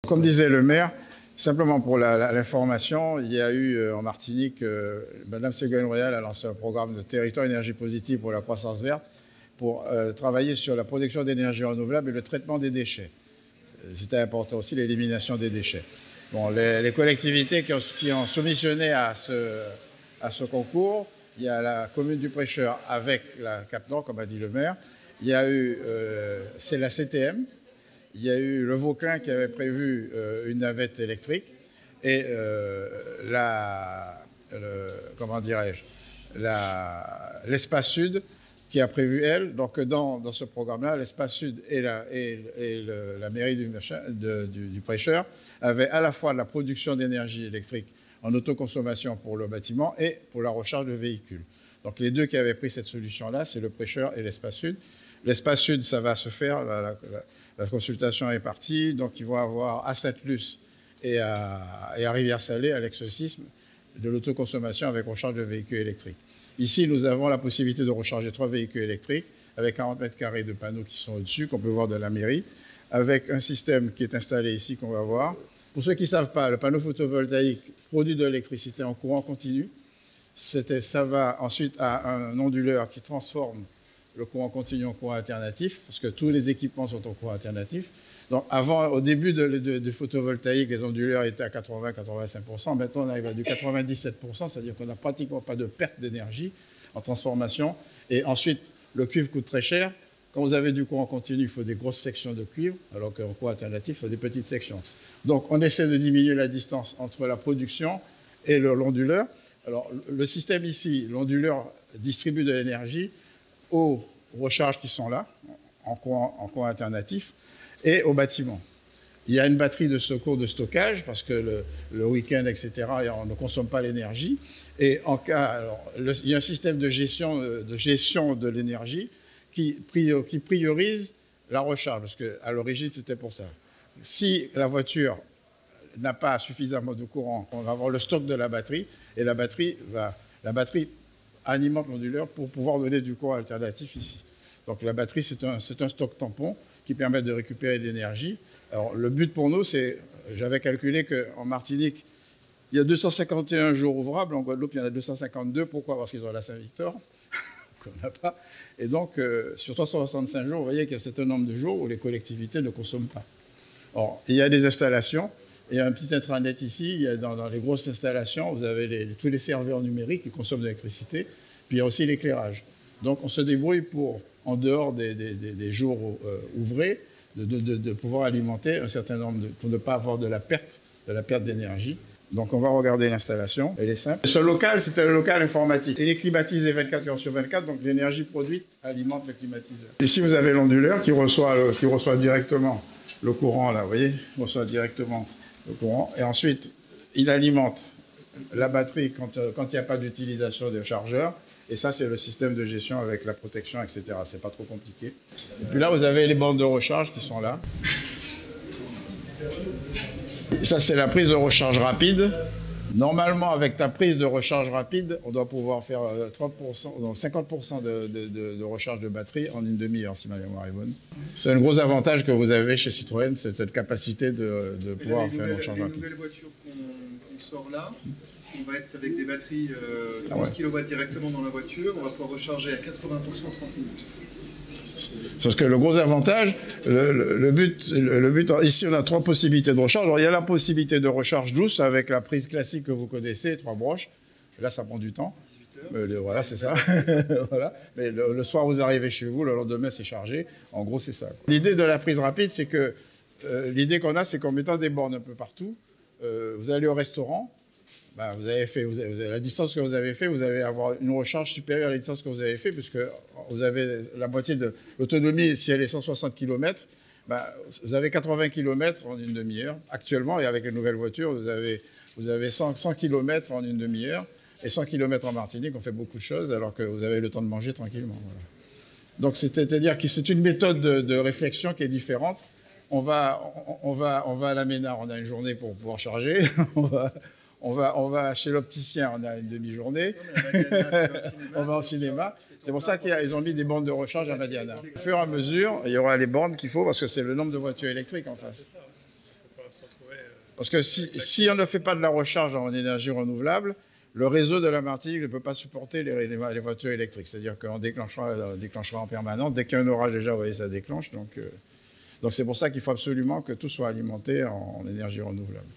Comme disait le maire, simplement pour l'information, il y a eu en Martinique, Mme Ségolène Royal a lancé un programme de territoire énergie positive pour la croissance verte pour travailler sur la production d'énergie renouvelable et le traitement des déchets. C'était important aussi, l'élimination des déchets. Bon, les collectivités qui ont soumissionné à ce concours, il y a la commune du Prêcheur avec la Cap Nord, comme a dit le maire. Il y a eu, c'est la CTM. Il y a eu le Vauclin qui avait prévu une navette électrique et comment dirais-je, l'Espace Sud qui a prévu, elle. Donc dans ce programme-là, l'Espace Sud et la mairie du Prêcheur avaient à la fois la production d'énergie électrique en autoconsommation pour le bâtiment et pour la recharge de véhicules. Donc les deux qui avaient pris cette solution-là, c'est le Prêcheur et l'Espace Sud. L'Espace Sud, ça va se faire, la consultation est partie, donc ils vont avoir à Sainte-Luce et à Rivière-Salée, à l'ex-sisme, de l'autoconsommation avec recharge de véhicules électriques. Ici, nous avons la possibilité de recharger 3 véhicules électriques avec 40 mètres carrés de panneaux qui sont au-dessus, qu'on peut voir de la mairie, avec un système qui est installé ici qu'on va voir. Pour ceux qui ne savent pas, le panneau photovoltaïque produit de l'électricité en courant continu. Ça va ensuite à un onduleur qui transforme le courant continu en courant alternatif, parce que tous les équipements sont en courant alternatif. Donc au début du photovoltaïque, les onduleurs étaient à 80-85%. Maintenant, on arrive à du 97%, c'est-à-dire qu'on n'a pratiquement pas de perte d'énergie en transformation. Et ensuite, le cuivre coûte très cher. Quand vous avez du courant continu, il faut des grosses sections de cuivre, alors qu'en courant alternatif, il faut des petites sections. Donc, on essaie de diminuer la distance entre la production et l'onduleur. Alors, le système ici, l'onduleur distribue de l'énergie aux recharges qui sont là, en courant alternatif, et au bâtiment. Il y a une batterie de secours de stockage, parce que le week-end, etc., on ne consomme pas l'énergie. Et en cas, alors, il y a un système de gestion de l'énergie qui priorise la recharge, parce qu'à l'origine, c'était pour ça. Si la voiture n'a pas suffisamment de courant, on va avoir le stock de la batterie, et la batterie alimente l'onduleur pour pouvoir donner du courant alternatif ici. Donc la batterie, c'est un stock tampon qui permet de récupérer de l'énergie. Alors le but pour nous, j'avais calculé qu'en Martinique, il y a 251 jours ouvrables, en Guadeloupe, il y en a 252. Pourquoi? Parce qu'ils ont la Saint-Victor, qu'on n'a pas. Et donc, sur 365 jours, vous voyez qu'il y a un certain nombre de jours où les collectivités ne consomment pas. Or, il y a des installations. Il y a un petit intranet ici, il y a dans les grosses installations, vous avez tous les serveurs numériques qui consomment de l'électricité, puis il y a aussi l'éclairage. Donc on se débrouille pour, en dehors des jours ouvrés, de pouvoir alimenter un certain nombre, pour ne pas avoir de la perte d'énergie. Donc on va regarder l'installation, elle est simple. Ce local, c'était le local informatique. Il est climatisé 24 heures sur 24, donc l'énergie produite alimente le climatiseur. Ici vous avez l'onduleur qui reçoit directement le courant, là, vous voyez, il reçoit directement le courant, et ensuite il alimente la batterie quand il n'y a pas d'utilisation des chargeurs, et ça c'est le système de gestion avec la protection, etc. C'est pas trop compliqué. Et puis là vous avez les bornes de recharge qui sont là. Ça c'est la prise de recharge rapide. Normalement avec ta prise de recharge rapide, on doit pouvoir faire 30%, donc 50% de recharge de batterie en une demi-heure, si ma mémoire est bonne. C'est un gros avantage que vous avez chez Citroën, c'est cette capacité de pouvoir faire une recharge rapide. Les nouvelles voitures qu'on sort là, on va être avec des batteries de 11 kW directement dans la voiture, on va pouvoir recharger à 80% en 30 minutes. Parce que le gros avantage, le but, ici on a 3 possibilités de recharge. Alors, il y a la possibilité de recharge douce avec la prise classique que vous connaissez, 3 broches. Là, ça prend du temps. Voilà, c'est ça. Voilà. Mais le soir, vous arrivez chez vous, le lendemain, c'est chargé. En gros, c'est ça. L'idée de la prise rapide, c'est que l'idée qu'on a, c'est qu'en mettant des bornes un peu partout, vous allez au restaurant, vous avez la distance que vous avez fait, vous allez avoir une recharge supérieure à la distance que vous avez fait, puisque vous avez la moitié de l'autonomie, si elle est 160 km, vous avez 80 km en une demi-heure. Actuellement, et avec les nouvelles voitures, vous avez 100 km en une demi-heure, et 100 km en Martinique, on fait beaucoup de choses, alors que vous avez le temps de manger tranquillement. Voilà. Donc, c'est-à-dire que c'est une méthode de réflexion qui est différente. On va à la Ménard, on a une journée pour pouvoir charger. On va chez l'opticien, on a une demi-journée. On va au cinéma. C'est pour ça qu'ils ont mis des bornes de recharge à Madiana. Au fur et à mesure, il y aura les bornes qu'il faut, parce que c'est le nombre de voitures électriques en face. Parce que si on ne fait pas de la recharge en énergie renouvelable, le réseau de la Martinique ne peut pas supporter les voitures électriques. C'est-à-dire qu'on déclenchera en permanence. Dès qu'il y a un orage, déjà, vous voyez, ça déclenche. Donc c'est pour ça qu'il faut absolument que tout soit alimenté en énergie renouvelable.